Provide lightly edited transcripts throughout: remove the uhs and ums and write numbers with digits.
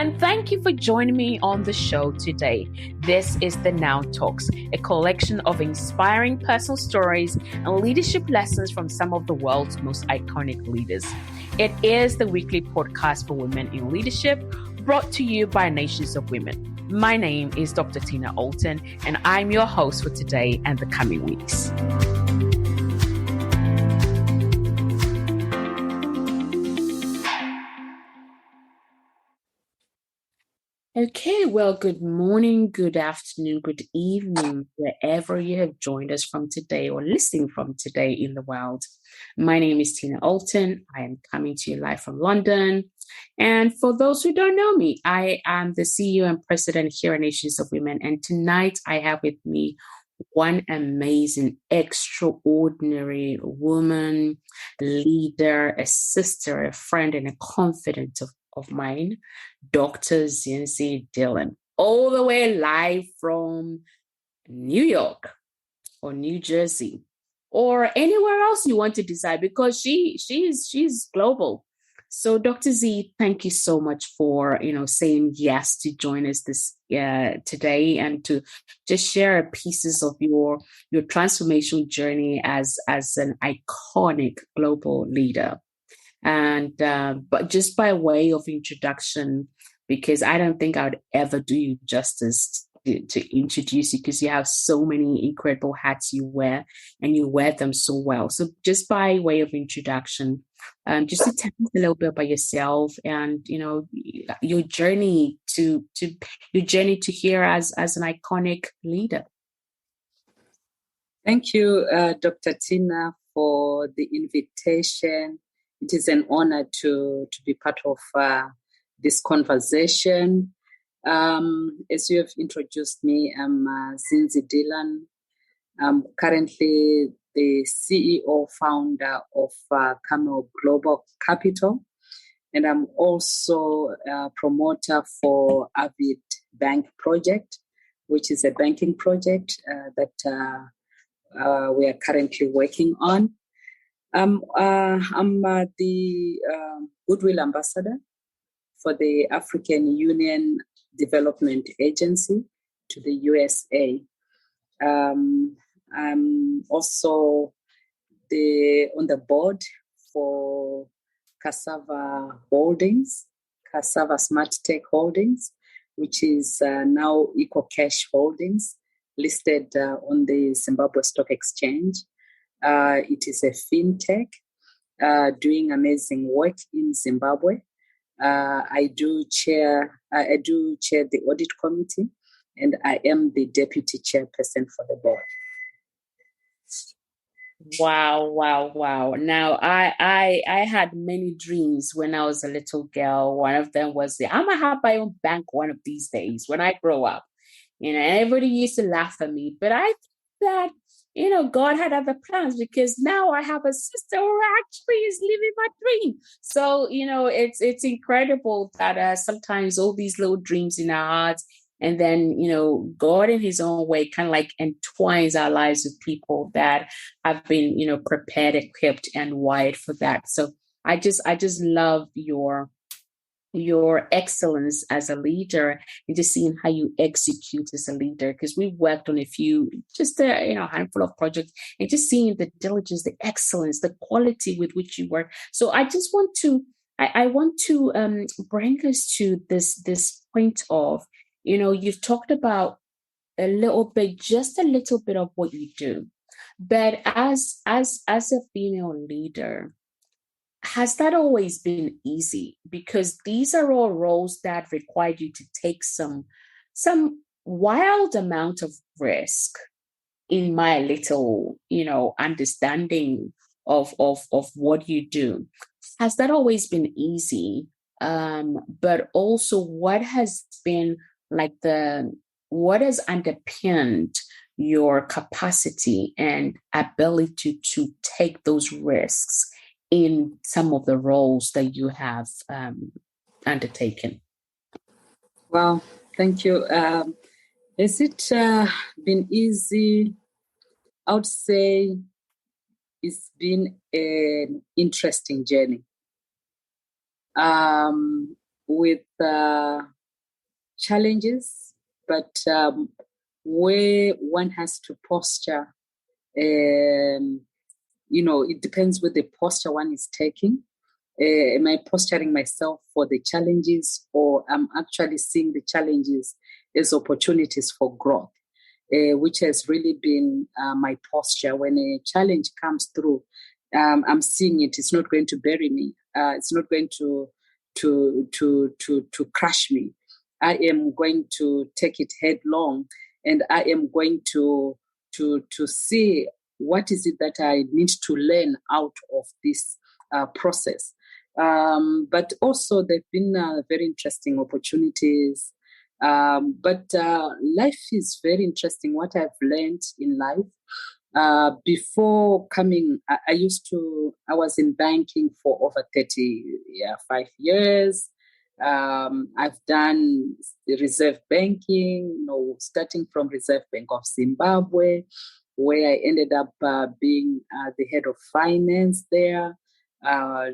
and thank you for joining me on the show today. This is the Now Talks, a collection of inspiring personal stories and leadership lessons from some of the world's most iconic leaders. It is the weekly podcast for women in leadership, brought to you by Nations of Women. My name is Dr. Tina Alton, and I'm your host for today and the coming weeks. Okay, well, good morning, good afternoon, good evening, wherever you have joined us from today or listening from today in the world. My name is Tina Alton. I am coming to you live from London. And for those who don't know me, I am the CEO and president here at Nations of Women. And tonight I have with me one amazing, extraordinary woman, leader, a sister, a friend, and a confidant of mine, Dr. Zie Dillon, all the way live from New York or New Jersey or anywhere else you want to decide, because she's global. So Dr. Zie, thank you so much for saying yes to join us this today and to just share pieces of your transformation journey as an iconic global leader. And but just by way of introduction, because I don't think I would ever do you justice to introduce you, because you have so many incredible hats you wear and you wear them so well. So just by way of introduction, just to tell us a little bit about yourself and your journey to here as an iconic leader. Thank you, Dr. Tina, for the invitation. It is an honor to be part of this conversation. As you have introduced me, I'm Zie Dillon. I'm currently the CEO founder of Camel Global Capital, and I'm also a promoter for Avid Bank Project, which is a banking project that we are currently working on. I'm the Goodwill Ambassador for the African Union Development Agency to the USA. I'm also on the board for Cassava Holdings, Cassava Smart Tech Holdings, which is now EcoCash Holdings, listed on the Zimbabwe Stock Exchange. It is a fintech doing amazing work in Zimbabwe. I do chair the audit committee, and I am the deputy chairperson for the board. Wow. Now, I had many dreams when I was a little girl. One of them was I'm going to have my own bank one of these days when I grow up. Everybody used to laugh at me, but I think that God had other plans, because now I have a sister who actually is living my dream. So, it's incredible that sometimes all these little dreams in our hearts, and then, God in his own way kind of like entwines our lives with people that have been, prepared, equipped, and wired for that. So I just love your excellence as a leader, and just seeing how you execute as a leader, because we worked on a handful of projects, and just seeing the diligence, the excellence, the quality with which you work. So I just want to bring us to this point of, you've talked about just a little bit of what you do, but as a female leader, has that always been easy? Because these are all roles that require you to take some wild amount of risk, in my little, understanding of what you do. Has that always been easy? But also, what has been what has underpinned your capacity and ability to take those risks in some of the roles that you have undertaken? Well, thank you. Has it been easy? I would say it's been an interesting journey. With challenges, but where one has to posture, it depends with the posture one is taking. Am I posturing myself for the challenges, or I'm actually seeing the challenges as opportunities for growth, which has really been my posture. When a challenge comes through, I'm seeing it. It's not going to bury me. It's not going to crush me. I am going to take it headlong, and I am going to see what is it that I need to learn out of this process. But also, there've been very interesting opportunities. But life is very interesting. What I've learned in life. Before coming, I was in banking for over 35 years. I've done the Reserve Banking, starting from Reserve Bank of Zimbabwe, where I ended up being the head of finance there. I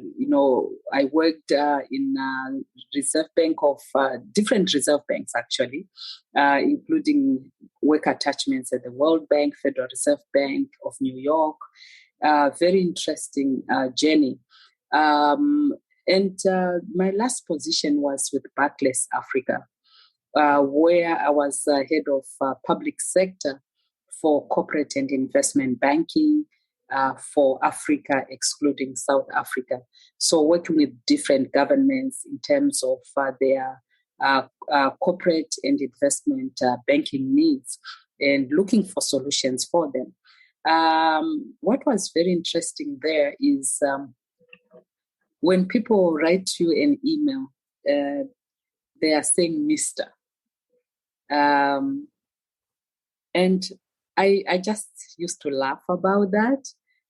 worked in Reserve Bank of different Reserve Banks, actually, including work attachments at the World Bank, Federal Reserve Bank of New York. Very interesting journey. And my last position was with Barclays Africa, where I was head of public sector for corporate and investment banking for Africa, excluding South Africa. So working with different governments in terms of their corporate and investment banking needs and looking for solutions for them. What was very interesting there is when people write you an email, they are saying Mr. And I just used to laugh about that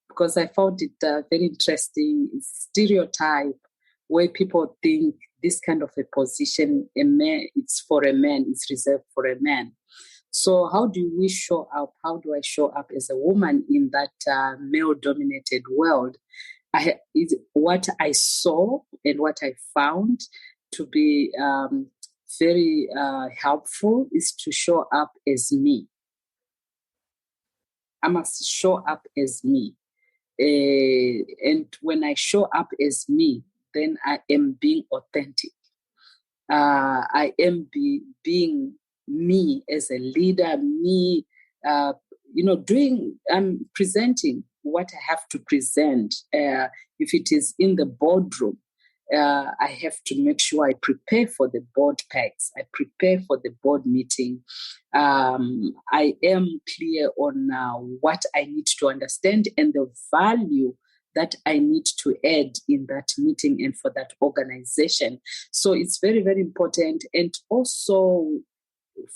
because I found it very interesting. It's stereotype where people think this kind of a position, it's for a man, it's reserved for a man. So how do we show up? How do I show up as a woman in that male-dominated world? What I saw and what I found to be very helpful is to show up as me. I must show up as me. And when I show up as me, then I am being authentic. I am being me as a leader, me, presenting what I have to present. If it is in the boardroom, I have to make sure I prepare for the board packs. I prepare for the board meeting. I am clear on what I need to understand and the value that I need to add in that meeting and for that organization. So it's very, very important. And also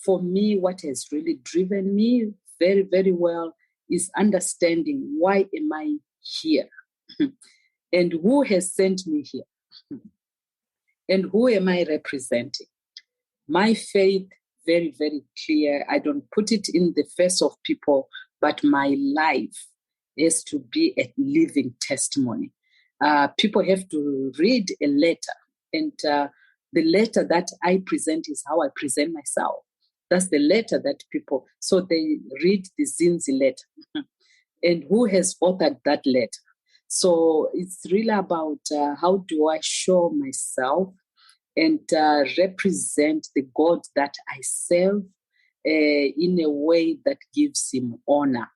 for me, what has really driven me very, very well is understanding why am I here and who has sent me here and who am I representing. My faith, very, very clear. I don't put it in the face of people, but my life is to be a living testimony. People have to read a letter, and the letter that I present is how I present myself. That's the letter that people, so they read the Zinzi letter and who has authored that letter. So it's really about how do I show myself and represent the God that I serve in a way that gives him honor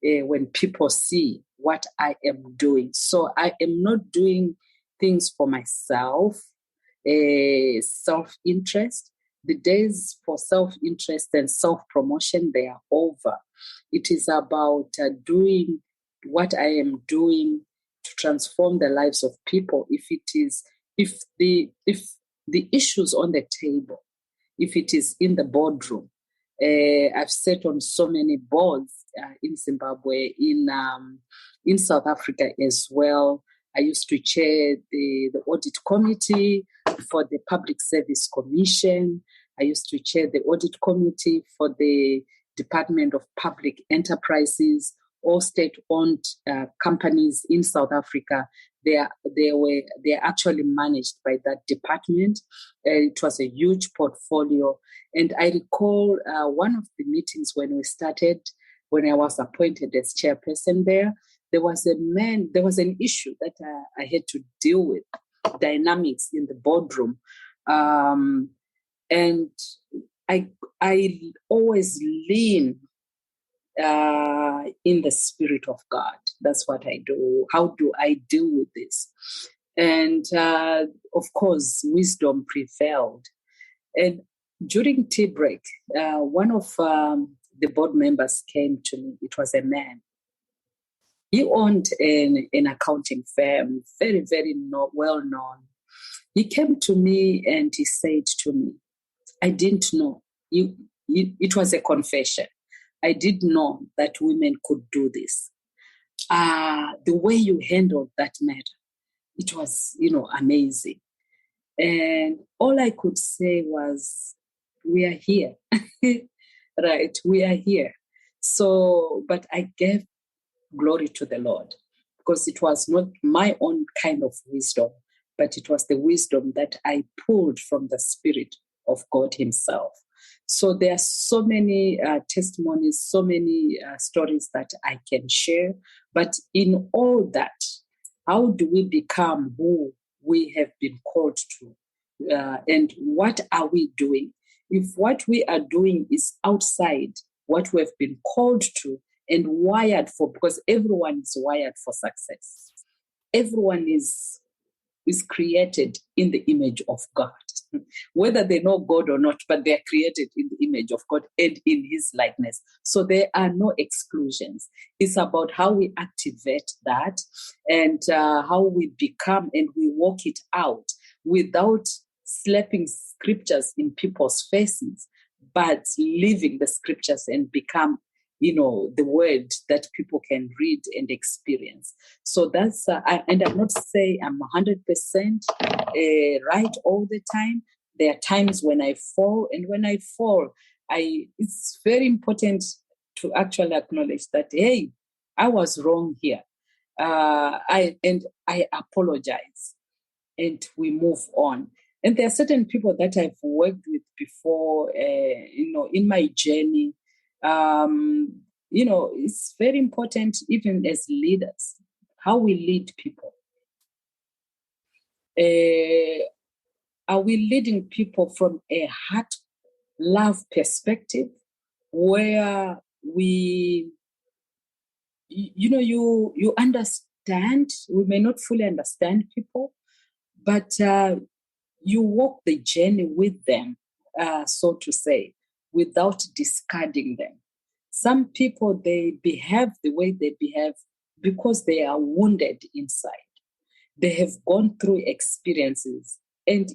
when people see what I am doing. So I am not doing things for myself, self-interest. The days for self-interest and self-promotion, they are over. It is about doing what I am doing to transform the lives of people. If the issues on the table, if it is in the boardroom, I've sat on so many boards in Zimbabwe, in South Africa as well. I used to chair the audit committee for the Public Service Commission. I used to chair the audit committee for the Department of Public Enterprises, all state-owned companies in South Africa. They are actually managed by that department. It was a huge portfolio. And I recall one of the meetings when we started, when I was appointed as chairperson there was an issue that I had to deal with, dynamics in the boardroom. And I always lean in the Spirit of God. That's what I do. How do I deal with this? And of course, wisdom prevailed. And during tea break, one of the board members came to me. It was a man. He owned an accounting firm, very, very well known. He came to me and he said to me, I didn't know. It was a confession. I didn't know that women could do this. The way you handled that matter, it was, amazing. And all I could say was, we are here, right? We are here. So, but I gave glory to the Lord because it was not my own kind of wisdom, but it was the wisdom that I pulled from the Spirit of God Himself. So there are so many testimonies, so many stories that I can share. But in all that, how do we become who we have been called to? And what are we doing? If what we are doing is outside what we have been called to and wired for, because everyone is wired for success. Everyone is created in the image of God, whether they know God or not, but they are created in the image of God and in His likeness. So there are no exclusions. It's about how we activate that and how we become and we walk it out without slapping scriptures in people's faces, but living the scriptures and become the word that people can read and experience. So that's, and I'm not saying I'm 100% right all the time. There are times when I fall, and when I fall, it's very important to actually acknowledge that, hey, I was wrong here. I apologize, and we move on. And there are certain people that I've worked with before, in my journey. It's very important, even as leaders, how we lead people. Are we leading people from a heart love perspective where you understand? We may not fully understand people, but you walk the journey with them, so to say, without discarding them. Some people, they behave the way they behave because they are wounded inside. They have gone through experiences, and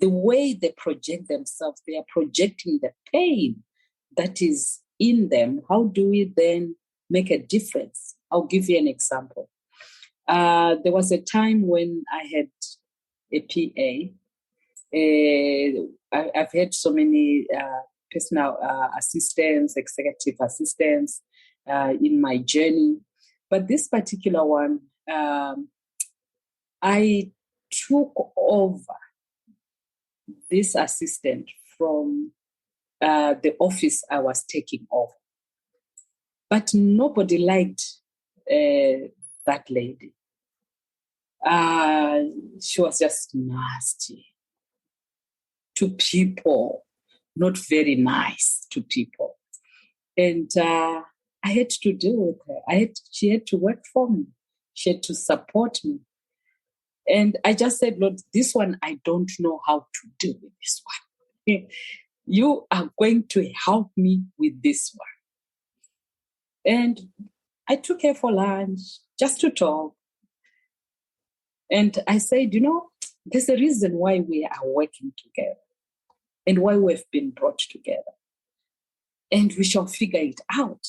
the way they project themselves, they are projecting the pain that is in them. How do we then make a difference? I'll give you an example. There was a time when I had a PA. I've had so many personal assistants, executive assistants in my journey. But this particular one, I took over this assistant from the office I was taking over. But nobody liked that lady. She was just nasty to people, not very nice to people. And I had to deal with her. She had to work for me. She had to support me. And I just said, Lord, this one, I don't know how to deal with this one. You are going to help me with this one. And I took her for lunch just to talk. And I said, there's a reason why we are working together and why we've been brought together. And we shall figure it out.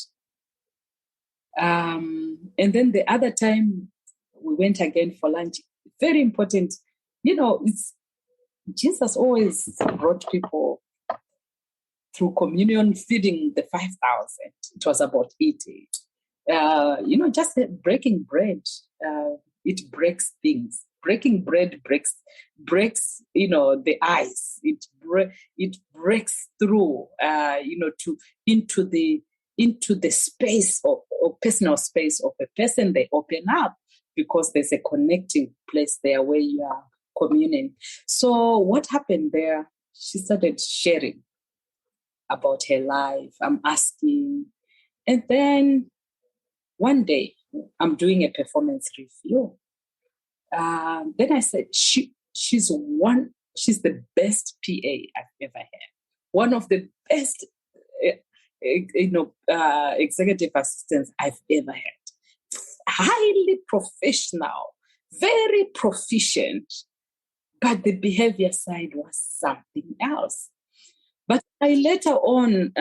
And then the other time we went again for lunch. Very important. It's Jesus always brought people through communion, feeding the 5,000. It was about eating. Just breaking bread. it breaks things. Breaking bread breaks the ice. It breaks through to into the space or personal space of a person. They open up because there's a connecting place there where you are communing. So what happened there? She started sharing about her life. I'm asking, and then one day I'm doing a performance review. Then I said, she's the best PA I've ever had. One of the best, executive assistants I've ever had. Highly professional, very proficient, but the behavior side was something else. But I later on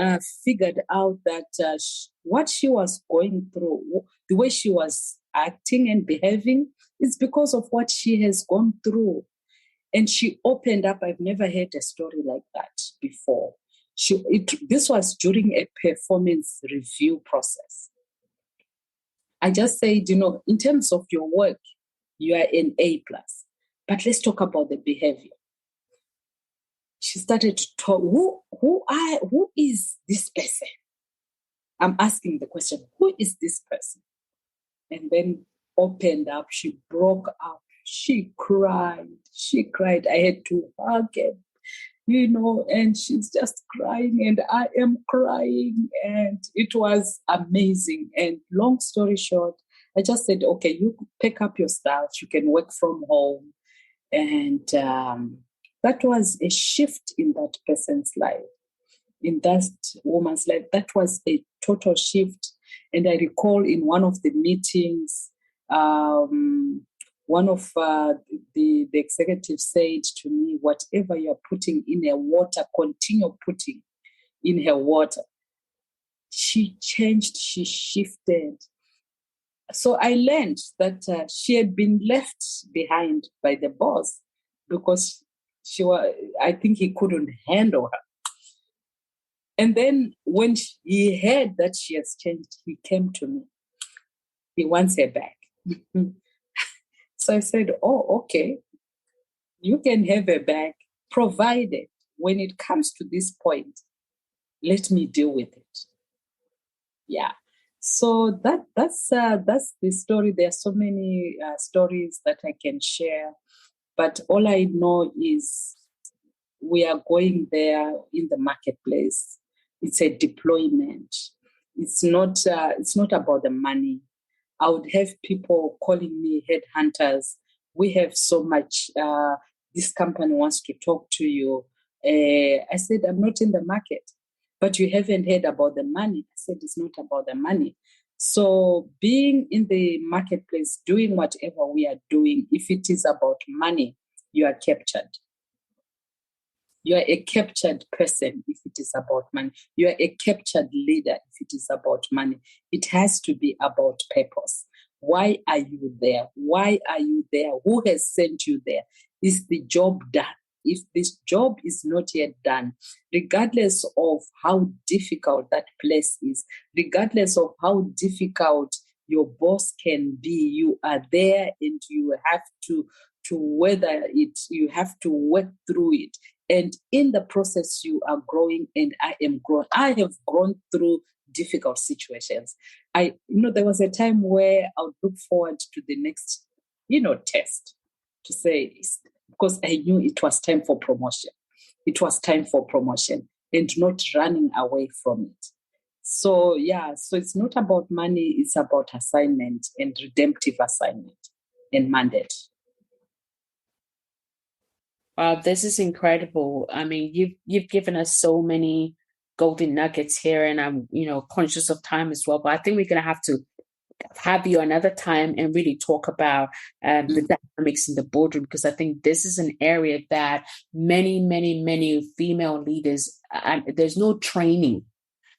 figured out that what she was going through, the way she was acting and behaving, is because of what she has gone through. And she opened up. I've never heard a story like that before. This was during a performance review process. I just said, in terms of your work, you are an A+. But let's talk about the behavior. She started to talk, who is this person? I'm asking the question, who is this person? And then opened up, she broke up, she cried. I had to hug her, and she's just crying and I am crying, and it was amazing. And long story short, I just said, okay, you pick up your stuff, you can work from home. And that was a shift in that person's life, in that woman's life. That was a total shift. And I recall in one of the meetings, one of the executives said to me, whatever you're putting in her water, continue putting in her water. She changed, she shifted. So I learned that she had been left behind by the boss because I think he couldn't handle her. And then when he heard that she has changed, he came to me. He wants her back. So I said, oh, okay, you can have her back, provided when it comes to this point, let me deal with it. Yeah. So that's the story. There are so many stories that I can share, but all I know is we are going there in the marketplace. It's a deployment. It's not about the money. I would have people calling me headhunters. We have so much. This company wants to talk to you. I said, I'm not in the market, but you haven't heard about the money. I said, it's not about the money. So being in the marketplace, doing whatever we are doing, if it is about money, you are captured. You are a captured person if it is about money. You are a captured leader if it is about money. It has to be about purpose. Why are you there? Why are you there? Who has sent you there? Is the job done? If this job is not yet done, regardless of how difficult that place is, regardless of how difficult your boss can be, you are there and you have to weather it. You have to work through it. And in the process, you are growing, and I am growing. I have grown through difficult situations. There was a time where I would look forward to the next, test to say, because I knew it was time for promotion. It was time for promotion and not running away from it. So, so it's not about money. It's about assignment and redemptive assignment and mandate. Wow, this is incredible. I mean, you've given us so many golden nuggets here, and I'm conscious of time as well. But I think we're gonna have to have you another time and really talk about the dynamics in the boardroom, because I think this is an area that many female leaders, there's no training.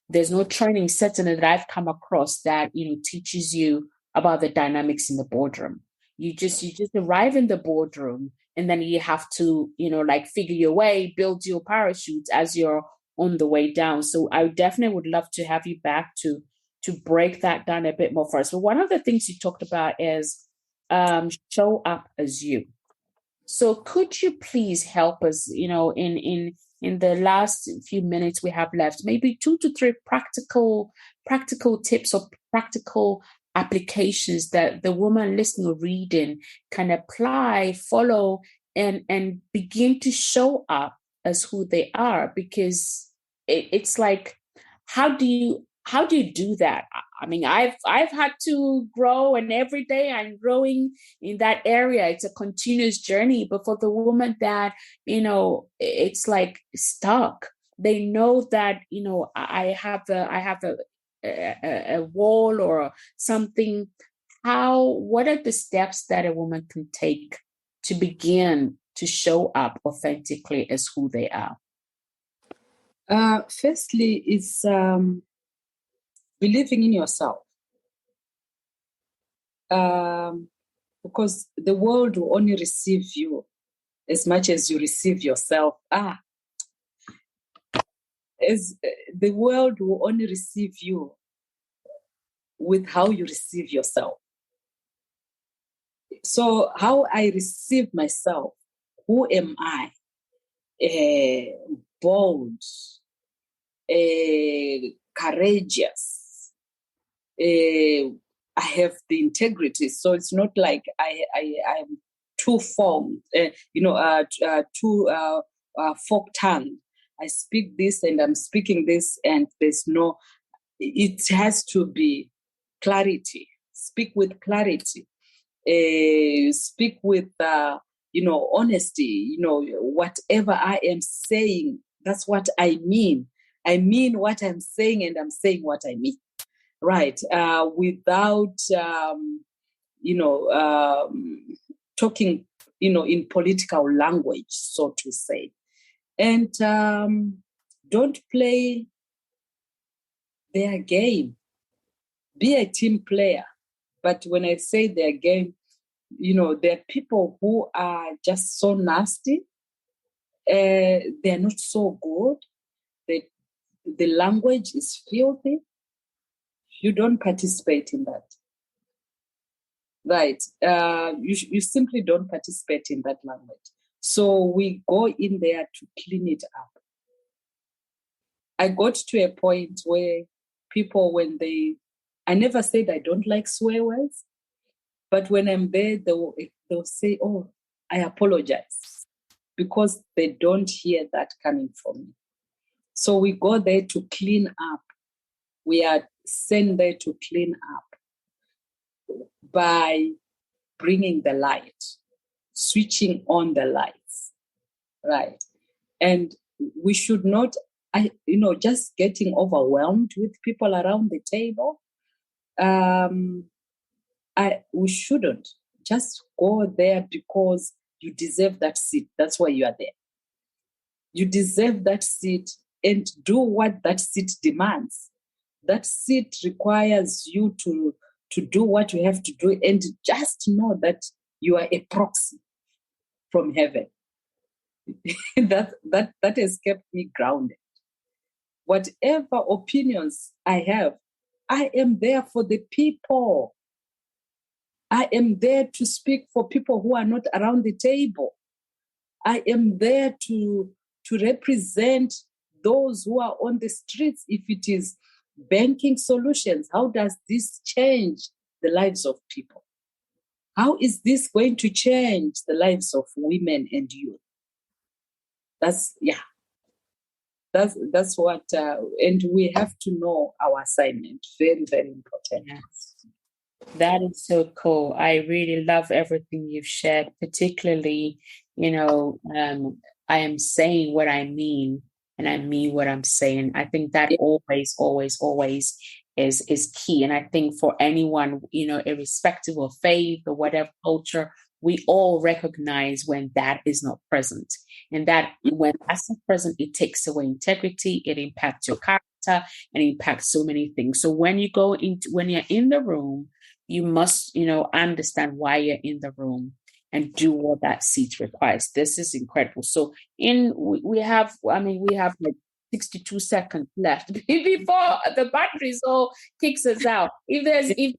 There's no training certainly that I've come across that teaches you about the dynamics in the boardroom. You just arrive in the boardroom, and then you have to figure your way, build your parachute as you're on the way down. So I definitely would love to have you back to break that down a bit more for us. But one of the things you talked about is show up as you. So could you please help us, in the last few minutes we have left, maybe 2 to 3 practical tips or practical applications that the woman listening or reading can apply, follow, and begin to show up as who they are? Because it's like, how do you do that? I mean, I've had to grow, and every day I'm growing in that area. It's a continuous journey. But for the woman that, it's like stuck, they know that, I have a wall or something. What are the steps that a woman can take to begin to show up authentically as who they are? Firstly, it's believing in yourself. Because the world will only receive you as much as you receive yourself. As the world will only receive you with how you receive yourself. So how I receive myself, who am I? Bold, courageous. I have the integrity. So it's not like I'm too formed, too fork-tongued. I speak this and I'm speaking this, and it has to be clarity. Speak with clarity. Speak with, honesty. Whatever I am saying, that's what I mean. I mean what I'm saying, and I'm saying what I mean. Right. Without, talking, in political language, so to say. And don't play their game. Be a team player. But when I say their game, there are people who are just so nasty. They're not so good. The language is filthy. You don't participate in that. Right. You simply don't participate in that language. So we go in there to clean it up. I got to a point where people, I never said I don't like swear words, but when I'm there, they'll say, "Oh, I apologize," because they don't hear that coming from me. So we go there to clean up. We are sent there to clean up by bringing the light, switching on the lights, right? And we should not, just getting overwhelmed with people around the table. We shouldn't just go there because you deserve that seat. That's why you are there. You deserve that seat, and do what that seat demands. That seat requires you to do what you have to do, and just know that you are a proxy from heaven. that has kept me grounded. Whatever opinions I have, I am there for the people. I am there to speak for people who are not around the table. I am there to represent those who are on the streets. If it is banking solutions, how does this change the lives of people? How is this going to change the lives of women and youth? That's what, and we have to know our assignment. Very, very important. Yes. That is so cool. I really love everything you've shared, particularly, I am saying what I mean, and I mean what I'm saying. I think that always, always, always is key. And I think for anyone, irrespective of faith or whatever culture, we all recognize when that is not present. And that when that's not present, it takes away integrity, it impacts your character, and impacts so many things. So when you're in the room, you must, understand why you're in the room and do what that seat requires. This is incredible. So we have like 62 seconds left before the batteries all kicks us out. If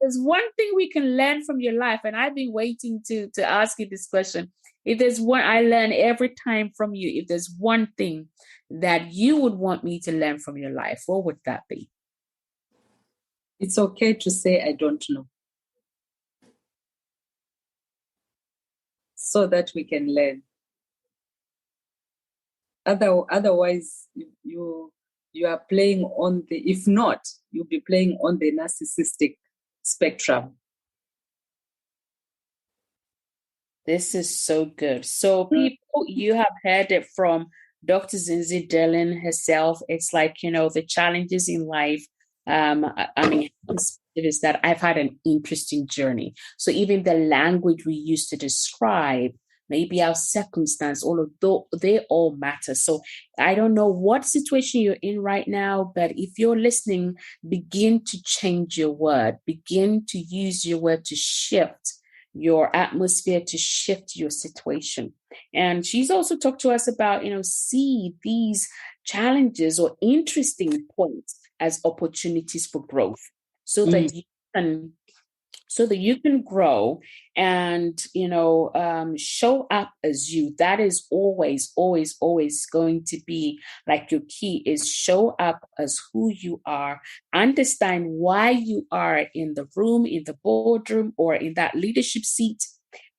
there's one thing we can learn from your life, and I've been waiting to ask you this question, if there's one I learn every time from you, if there's one thing that you would want me to learn from your life, what would that be? It's okay to say I don't know, so that we can learn. Otherwise, you are playing on the, if not, you'll be playing on the narcissistic spectrum. This is so good. So people, you have heard it from Dr. Zie herself. It's like, the challenges in life. I mean, it is that I've had an interesting journey. So even the language we use to describe maybe our circumstance, although they all matter. So I don't know what situation you're in right now, but if you're listening, begin to change your word. Begin to use your word to shift your atmosphere, to shift your situation. And she's also talked to us about, see these challenges or interesting points as opportunities for growth, so that you can grow and show up as you. That is always going to be like your key, is show up as who you are. Understand why you are in the room, in the boardroom, or in that leadership seat.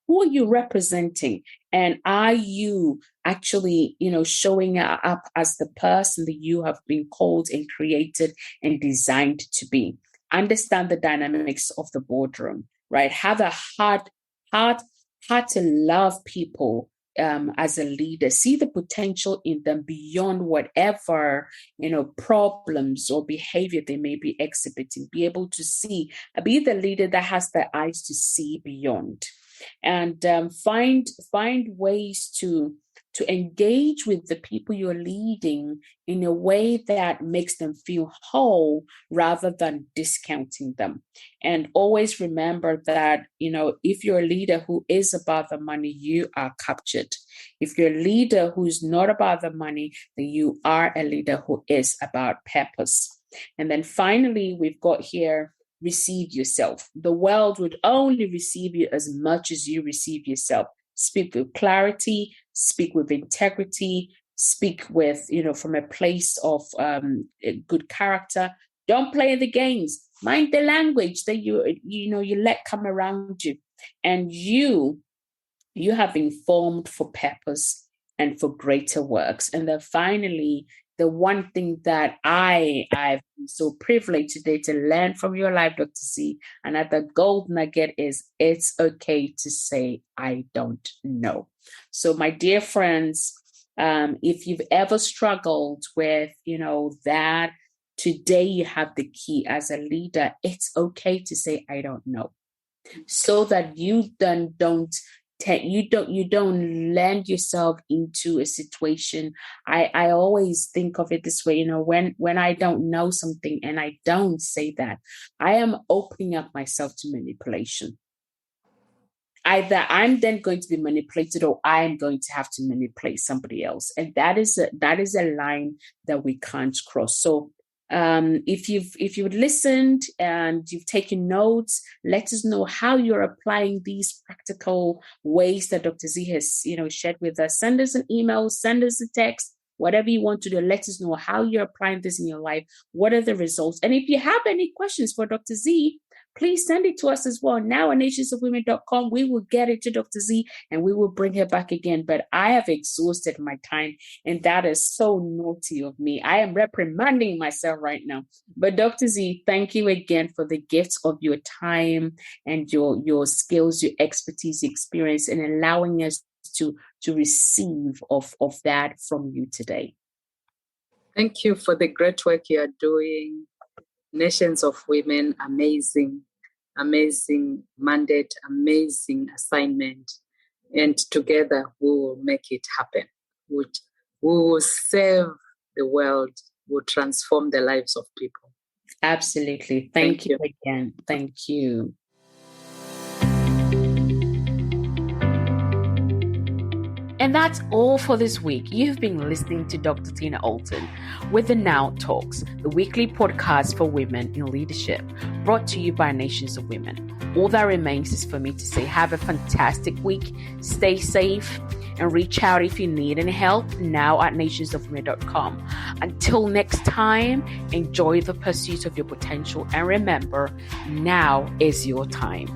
Who are you representing? And are you actually, showing up as the person that you have been called and created and designed to be? Understand the dynamics of the boardroom, right? Have a heart to love people as a leader. See the potential in them beyond whatever, problems or behavior they may be exhibiting. Be able to see, be the leader that has the eyes to see beyond. And find ways to engage with the people you're leading in a way that makes them feel whole rather than discounting them. And always remember that, if you're a leader who is about the money, you are captured. If you're a leader who's not about the money, then you are a leader who is about purpose. And then finally, we've got here, receive yourself. The world would only receive you as much as you receive yourself. Speak with clarity, speak with integrity, speak with, from a place of good character. Don't play the games. Mind the language that you let come around you. And you have been formed for purpose and for greater works. And then finally, the one thing that I've been so privileged today to learn from your life, Dr. Zie, another gold nugget is, it's okay to say, I don't know. So my dear friends, if you've ever struggled with, that, today you have the key as a leader. It's okay to say, I don't know, so that you then don't land yourself into a situation. I always think of it this way, when I don't know something and I don't say that, I am opening up myself to manipulation. Either I'm then going to be manipulated, or I'm going to have to manipulate somebody else. And that is a line that we can't cross. So if you've listened and you've taken notes, let us know how you're applying these practical ways that Dr. Zie has shared with us. Send us an email, send us a text, whatever you want to do. Let us know how you're applying this in your life. What are the results? And if you have any questions for Dr. Zie, please send it to us as well. Now at nationsofwomen.com, we will get it to Dr. Zie and we will bring her back again. But I have exhausted my time, and that is so naughty of me. I am reprimanding myself right now. But Dr. Zie, thank you again for the gifts of your time and your skills, your expertise, experience, and allowing us to receive of that from you today. Thank you for the great work you are doing. Nations of Women, amazing mandate, amazing assignment. And together we will make it happen. We will save the world, we will transform the lives of people. Absolutely. Thank you again. Thank you. And that's all for this week. You've been listening to Dr. Tina Alton with the Now Talks, the weekly podcast for women in leadership, brought to you by Nations of Women. All that remains is for me to say have a fantastic week, stay safe, and reach out if you need any help now at nationsofwomen.com. Until next time, enjoy the pursuit of your potential, and remember, now is your time.